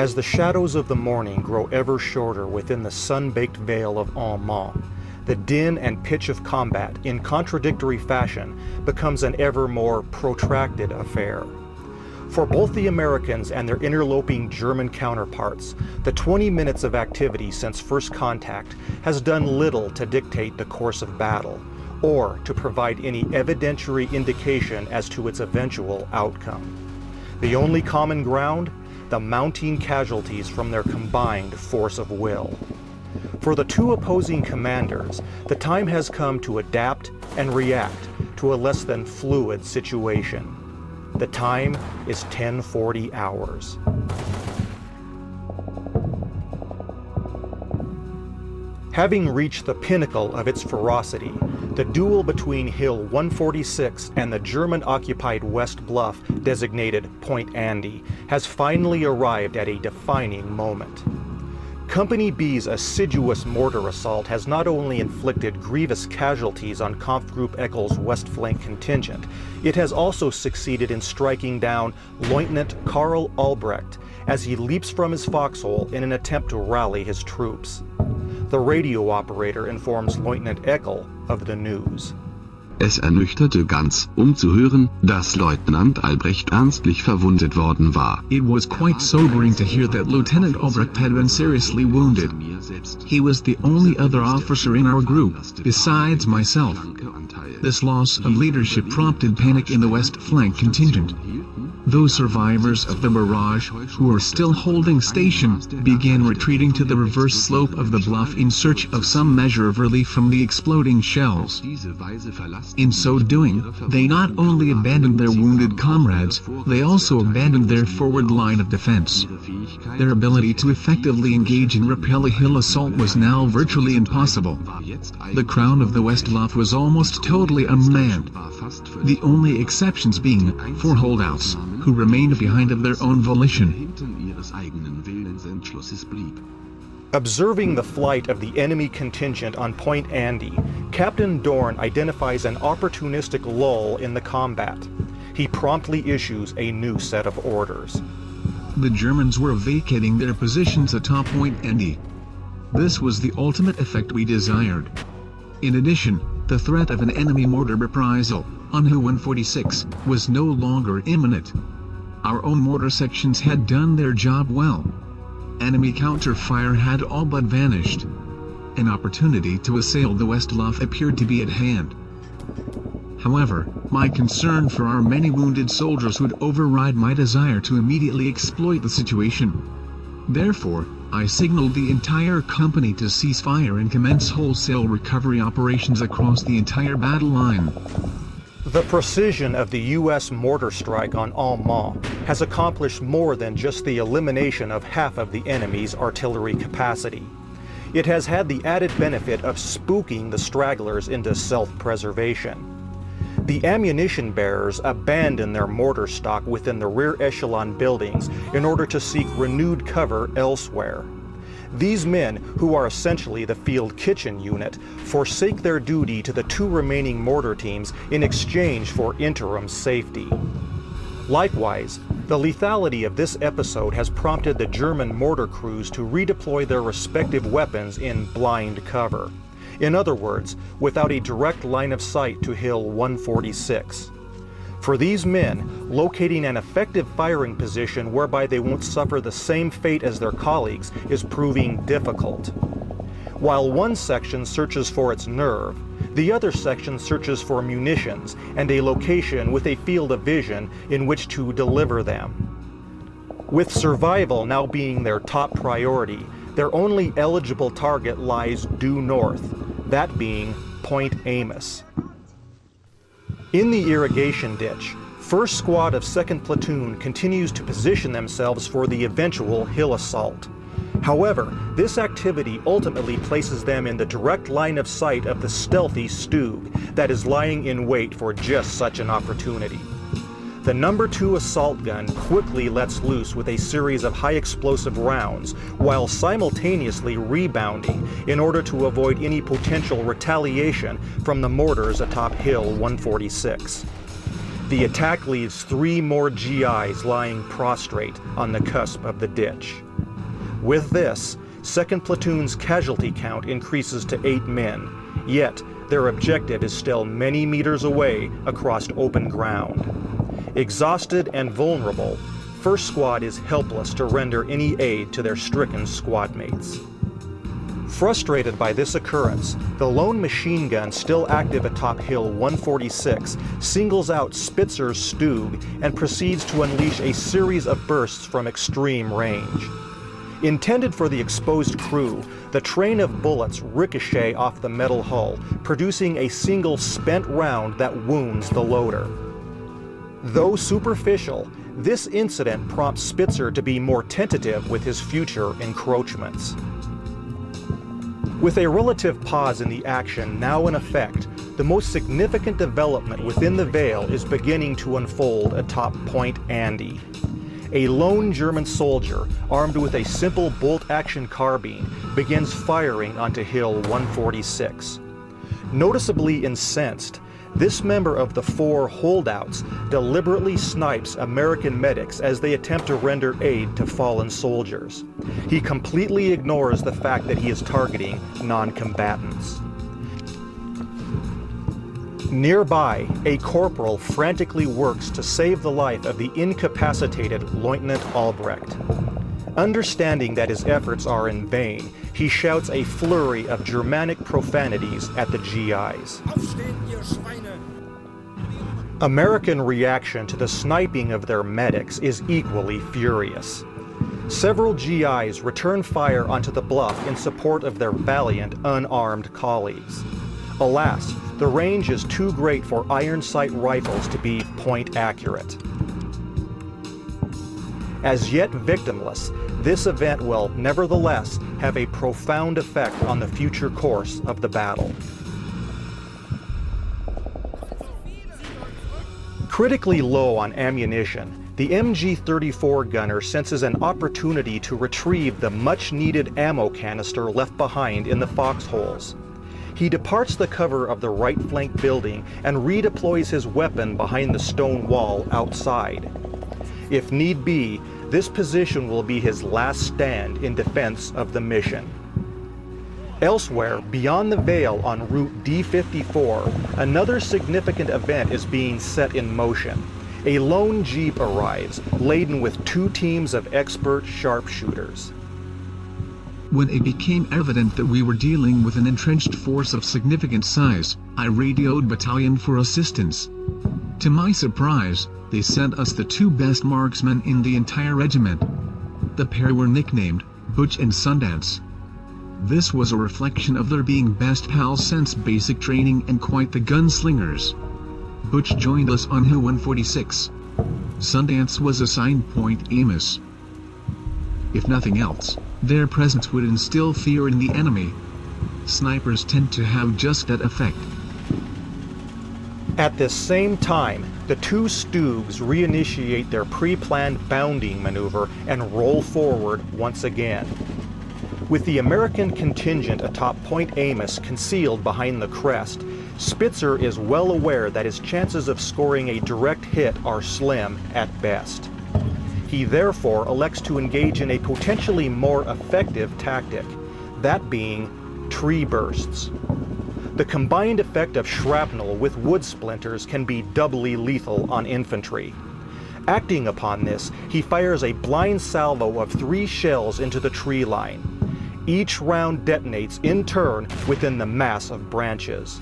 As the shadows of the morning grow ever shorter within the sun-baked vale of Albeit, the din and pitch of combat, in contradictory fashion, becomes an ever more protracted affair. For both the Americans and their interloping German counterparts, the 20 minutes of activity since first contact has done little to dictate the course of battle, or to provide any evidentiary indication as to its eventual outcome. The only common ground? The mounting casualties from their combined force of will. For the two opposing commanders, the time has come to adapt and react to a less than fluid situation. The time is 10:40 hours. Having reached the pinnacle of its ferocity, the duel between Hill 146 and the German-occupied West Bluff, designated Point Andy, has finally arrived at a defining moment. Company B's assiduous mortar assault has not only inflicted grievous casualties on Kampfgruppe Eckel's west flank contingent, it has also succeeded in striking down Lieutenant Karl Albrecht as he leaps from his foxhole in an attempt to rally his troops. The radio operator informs Lieutenant Eckel of the news. Es ernüchterte ganz, zu hören, dass Leutnant Albrecht ernstlich verwundet worden war. It was quite sobering to hear that Lieutenant Albrecht had been seriously wounded. He was the only other officer in our group, besides myself. This loss of leadership prompted panic in the west flank contingent. Those survivors of the barrage, who were still holding station, began retreating to the reverse slope of the bluff in search of some measure of relief from the exploding shells. In so doing, they not only abandoned their wounded comrades, they also abandoned their forward line of defense. Their ability to effectively engage and repel a hill assault was now virtually impossible. The crown of the West Bluff was almost totally unmanned, the only exceptions being 4 holdouts, who remained behind of their own volition. Observing the flight of the enemy contingent on Point Andy, Captain Dorn identifies an opportunistic lull in the combat. He promptly issues a new set of orders. The Germans were vacating their positions atop Point Andy. This was the ultimate effect we desired. In addition, the threat of an enemy mortar reprisal on Hill 146 was no longer imminent. Our own mortar sections had done their job well. Enemy counter-fire had all but vanished. An opportunity to assail the West Bluff appeared to be at hand. However, my concern for our many wounded soldiers would override my desire to immediately exploit the situation. Therefore, I signaled the entire company to cease fire and commence wholesale recovery operations across the entire battle line. The precision of the U.S. mortar strike on Albeit has accomplished more than just the elimination of half of the enemy's artillery capacity. It has had the added benefit of spooking the stragglers into self-preservation. The ammunition bearers abandon their mortar stock within the rear echelon buildings in order to seek renewed cover elsewhere. These men, who are essentially the field kitchen unit, forsake their duty to the 2 remaining mortar teams in exchange for interim safety. Likewise, the lethality of this episode has prompted the German mortar crews to redeploy their respective weapons in blind cover. In other words, without a direct line of sight to Hill 146. For these men, locating an effective firing position whereby they won't suffer the same fate as their colleagues is proving difficult. While one section searches for its nerve, the other section searches for munitions and a location with a field of vision in which to deliver them. With survival now being their top priority, their only eligible target lies due north, that being Point Amos. In the irrigation ditch, 1st Squad of 2nd Platoon continues to position themselves for the eventual hill assault. However, this activity ultimately places them in the direct line of sight of the stealthy Stug that is lying in wait for just such an opportunity. The No. 2 assault gun quickly lets loose with a series of high-explosive rounds, while simultaneously rebounding in order to avoid any potential retaliation from the mortars atop Hill 146. The attack leaves 3 more GIs lying prostrate on the cusp of the ditch. With this, 2nd Platoon's casualty count increases to 8 men, yet their objective is still many meters away across open ground. Exhausted and vulnerable, 1st Squad is helpless to render any aid to their stricken squad mates. Frustrated by this occurrence, the lone machine gun still active atop Hill 146 singles out Spitzer's Stug and proceeds to unleash a series of bursts from extreme range. Intended for the exposed crew, the train of bullets ricochet off the metal hull, producing a single spent round that wounds the loader. Though superficial, this incident prompts Spitzer to be more tentative with his future encroachments. With a relative pause in the action now in effect, the most significant development within the Veil is beginning to unfold atop Point Andy. A lone German soldier, armed with a simple bolt-action carbine, begins firing onto Hill 146. Noticeably incensed, this member of the 4 holdouts deliberately snipes American medics as they attempt to render aid to fallen soldiers. He completely ignores the fact that he is targeting non-combatants. Nearby, a corporal frantically works to save the life of the incapacitated Lieutenant Albrecht. Understanding that his efforts are in vain, he shouts a flurry of Germanic profanities at the GIs. American reaction to the sniping of their medics is equally furious. Several GIs return fire onto the bluff in support of their valiant, unarmed colleagues. Alas, the range is too great for iron sight rifles to be point accurate. As yet victimless, this event will nevertheless have a profound effect on the future course of the battle. Critically low on ammunition, the MG-34 gunner senses an opportunity to retrieve the much-needed ammo canister left behind in the foxholes. He departs the cover of the right flank building and redeploys his weapon behind the stone wall outside. If need be, this position will be his last stand in defense of the mission. Elsewhere, beyond the Veil on Route D54, another significant event is being set in motion. A lone jeep arrives, laden with 2 teams of expert sharpshooters. When it became evident that we were dealing with an entrenched force of significant size, I radioed battalion for assistance. To my surprise, they sent us the 2 best marksmen in the entire regiment. The pair were nicknamed Butch and Sundance. This was a reflection of their being best pals since basic training and quite the gunslingers. Butch joined us on Hill 146. Sundance was assigned Point Amos. If nothing else, their presence would instill fear in the enemy. Snipers tend to have just that effect. At this same time, the 2 Stugs reinitiate their pre-planned bounding maneuver and roll forward once again. With the American contingent atop Point Amos concealed behind the crest, Spitzer is well aware that his chances of scoring a direct hit are slim at best. He therefore elects to engage in a potentially more effective tactic, that being tree bursts. The combined effect of shrapnel with wood splinters can be doubly lethal on infantry. Acting upon this, he fires a blind salvo of 3 shells into the tree line. Each round detonates in turn within the mass of branches.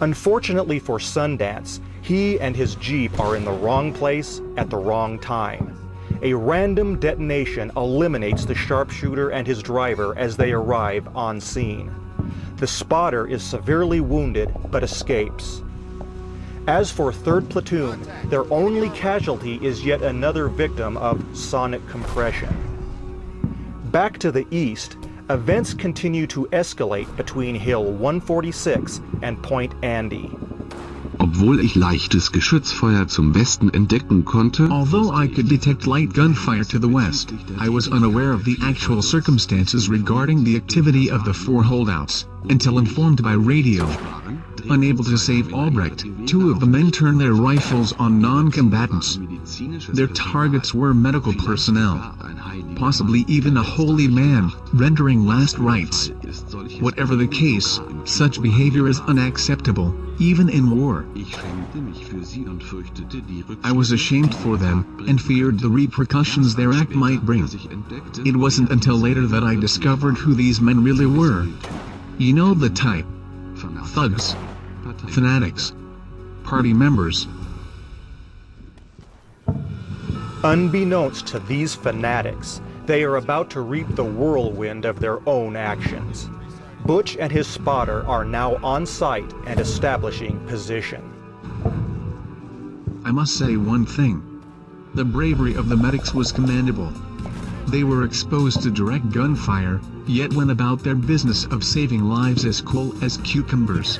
Unfortunately for Sundance, he and his jeep are in the wrong place at the wrong time. A random detonation eliminates the sharpshooter and his driver as they arrive on scene. The spotter is severely wounded but escapes. As for 3rd Platoon, their only casualty is yet another victim of sonic compression. Back to the east, events continue to escalate between Hill 146 and Point Andy. Obwohl ich leichtes Geschützfeuer zum Westen entdecken konnte, Although I could detect light gunfire to the west, I was unaware of the actual circumstances regarding the activity of the 4 holdouts, until informed by radio. Unable to save Albrecht, two of the men turned their rifles on non-combatants. Their targets were medical personnel, possibly even a holy man, rendering last rites. Whatever the case, such behavior is unacceptable, even in war. I was ashamed for them, and feared the repercussions their act might bring. It wasn't until later that I discovered who these men really were. You know the type. Thugs. Fanatics. Party members. Unbeknownst to these fanatics, they are about to reap the whirlwind of their own actions. Butch and his spotter are now on site and establishing position. I must say one thing. The bravery of the medics was commendable. They were exposed to direct gunfire, yet went about their business of saving lives as cool as cucumbers.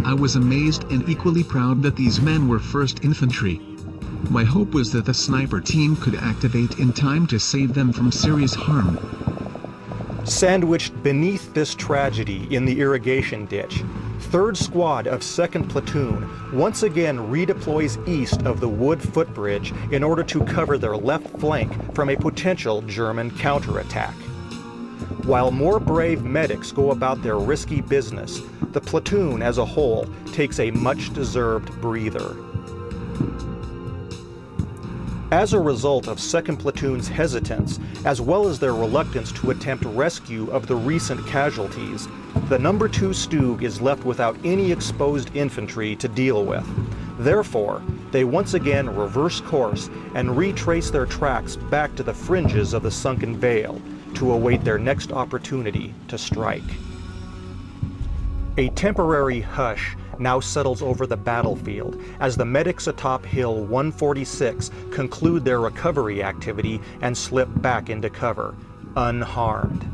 I was amazed and equally proud that these men were 1st Infantry. My hope was that the sniper team could activate in time to save them from serious harm. Sandwiched beneath this tragedy in the irrigation ditch, 3rd Squad of 2nd Platoon once again redeploys east of the wood footbridge in order to cover their left flank from a potential German counterattack. While more brave medics go about their risky business, the platoon as a whole takes a much-deserved breather. As a result of 2nd Platoon's hesitance, as well as their reluctance to attempt rescue of the recent casualties, the No. 2 Stug is left without any exposed infantry to deal with. Therefore, they once again reverse course and retrace their tracks back to the fringes of the sunken vale to await their next opportunity to strike. A temporary hush now settles over the battlefield as the medics atop Hill 146 conclude their recovery activity and slip back into cover, unharmed.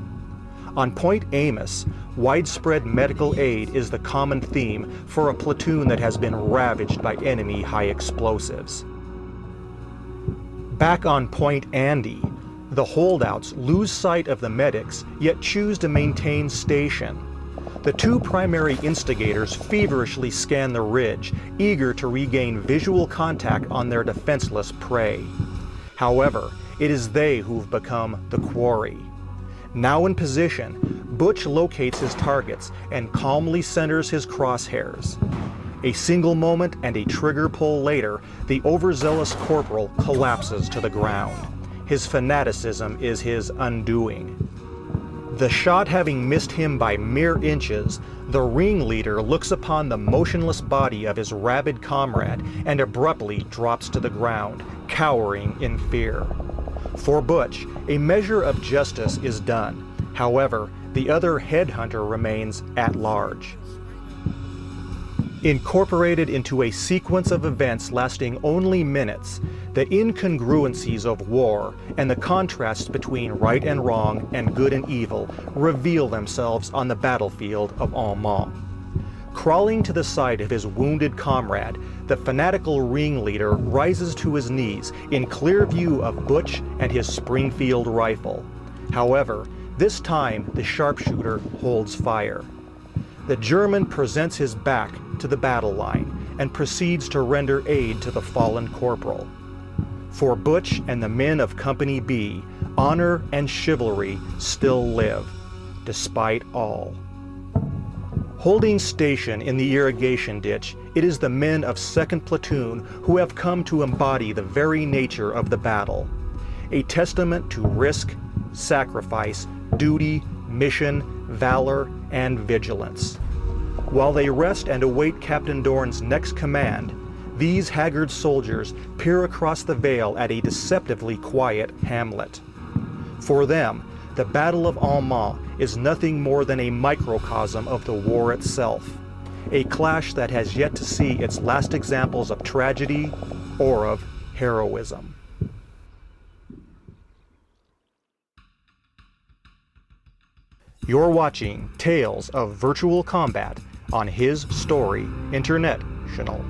On Point Amos, widespread medical aid is the common theme for a platoon that has been ravaged by enemy high explosives. Back on Point Andy, the holdouts lose sight of the medics, yet choose to maintain station. The two primary instigators feverishly scan the ridge, eager to regain visual contact on their defenseless prey. However, it is they who've become the quarry. Now in position, Butch locates his targets and calmly centers his crosshairs. A single moment and a trigger pull later, the overzealous corporal collapses to the ground. His fanaticism is his undoing. The shot having missed him by mere inches, the ringleader looks upon the motionless body of his rabid comrade and abruptly drops to the ground, cowering in fear. For Butch, a measure of justice is done. However, the other headhunter remains at large. Incorporated into a sequence of events lasting only minutes, the incongruencies of war and the contrasts between right and wrong and good and evil reveal themselves on the battlefield of Albeit. Crawling to the side of his wounded comrade, the fanatical ringleader rises to his knees in clear view of Butch and his Springfield rifle. However, this time the sharpshooter holds fire. The German presents his back to the battle line and proceeds to render aid to the fallen corporal. For Butch and the men of Company B, honor and chivalry still live, despite all. Holding station in the irrigation ditch, it is the men of 2nd Platoon who have come to embody the very nature of the battle. A testament to risk, sacrifice, duty, mission, valor, and vigilance. While they rest and await Captain Dorn's next command, these haggard soldiers peer across the vale at a deceptively quiet hamlet. For them, the Battle of Albeit is nothing more than a microcosm of the war itself, a clash that has yet to see its last examples of tragedy or of heroism. You're watching Tales of Virtual Combat on His Story International.